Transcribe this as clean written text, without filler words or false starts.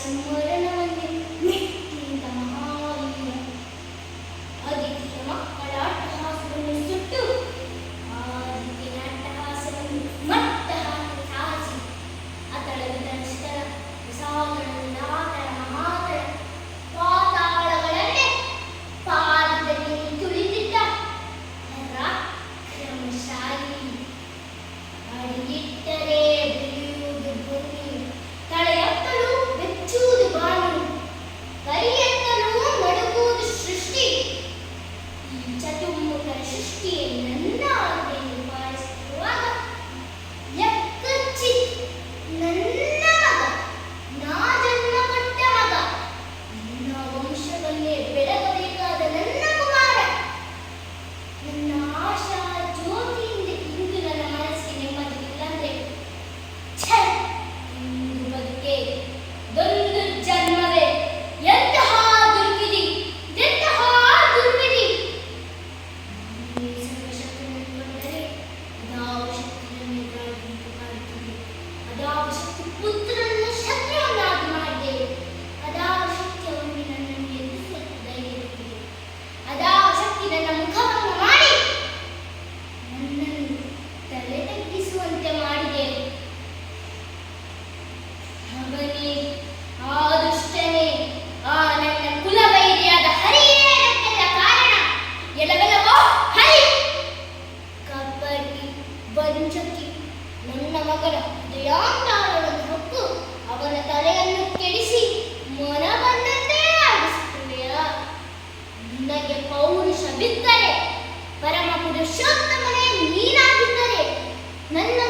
ಸಂವರಣವನ್ನೇ ಮೆಟ್ಟಿದ ಮಹಾವೀರ ಆದಿತ್ಯನ ಮಕ್ಕಳ ಅಟ್ಟಹಾಸವನ್ನು ಸುಟ್ಟು ಆದಿತ್ಯನ ಅಟ್ಟಹಾಸವನ್ನು ಮಟ್ಟ ಹಾಕಿ ಸಾಧಿಸಿ ಅತಳ ವಿಧರಿಸಿದರ ಸಾಗರದಿಂದ ಆತಳ ಮಹಾತಳ ಪಾತಾಳಗಳನ್ನೇ ಪಾದದಲ್ಲಿ ತುಳಿದಿದ್ದ ಪರಾಕ್ರಮಶಾಲಿ ಅಡಿಗಿಟ್ಟರೆ ಬೆಳೆಯುವುದು ಭೂಮಿ ತಳೆಯತ್ತಲು ಬೆಚ್ಚುವುದು ಬಾನು ಕರಿಯತ್ತಲು ನಡುಗುವುದು ಸೃಷ್ಟಿ ಈ ಚತುರ್ಮುಖರ ಸೃಷ್ಟಿಯೇ ನನ್ನ ಆಜ್ಞೆಯನ್ನು ಪಾಲಿಸುತ್ತಿರುವಾಗ ಯಕ್ಕಚ್ಚಿತ್ ನನ್ನ ಮಗ ನಾ ಜನ್ಮ ಕೊಟ್ಟ ಮಗ ನನ್ನ ವಂಶವನ್ನೇ ಬೆಳಗಬೇಕಾದ ನನ್ನ ಕುಮಾರ ನನ್ನ ಆಶಾ ಜ್ಯೋತಿಯಿಂದ ಇಂದು ನನ್ನ ಮನಸ್ಸಿಗೆ ನೆಮ್ಮದಿ ಇಲ್ಲಂದ್ರೆ ಛೆ ಇಂದು ಬದುಕೆ ದೊಂದು ಜನ್ಮವೇ ಎಂತಹ ದುರ್ವಿಧಿ ಎಂತಹ ದುರ್ವಿಧಿ ನೀನೇ ಸರ್ವಶಕ್ತನನ್ನು ಕಂಡರೆ ಅದಾವ ಶಕ್ತಿ ನನ್ನ ಎದುರಾಗಿ ಕಾಡುತ್ತಿದೆ ಅದಾವ ಶಕ್ತಿ ಪುತ್ರನನ್ನು ಶತ್ರುವನ್ನಾಗಿ ಮಾಡಿದೆ ಅದಾವ ಶಕ್ತಿ ಅವನಿಗೆ ನನ್ನನ್ನು ಎದುರಿಸುವ ಧೈರ್ಯವಿದೆ ಅದಾವ ಶಕ್ತಿ ನನ್ನ ಮುಖವನ್ನು ಮಾಡಿ ನನ್ನನ್ನು ತಲೆ ತಗ್ಗಿಸುವಂತೆ ಮಾಡಿದೆ ಅವನೇ ಆ ದುಷ್ಟನೇ ಆ ನನ್ನ ಕುಲವೈರಿಯಾದ ಹರಿಯೇ ಅದಕ್ಕೆಲ್ಲ ಕಾರಣ ಎಲವೆಲವೋ ಹರಿ ಕಪಟಿ ವಂಚಕಿ ನನ್ನ ಮಗನ ಹೃದಯಾಂಗಾರವನ್ನು ಹೊಕ್ಕು ಅವನ ತಲೆಯನ್ನು ಕೆಡಿಸಿ ಮನ ಬಂದಂತೆ ಆಡಿಸುತ್ತದೆಯ ನಿನಗೆ ಪೌರುಷವಿದ್ದರೆ ಪರಮ ಪುರುಷೋತ್ತಮನೇ ನೀನಾಗಿದ್ದರೆ ನನ್ನ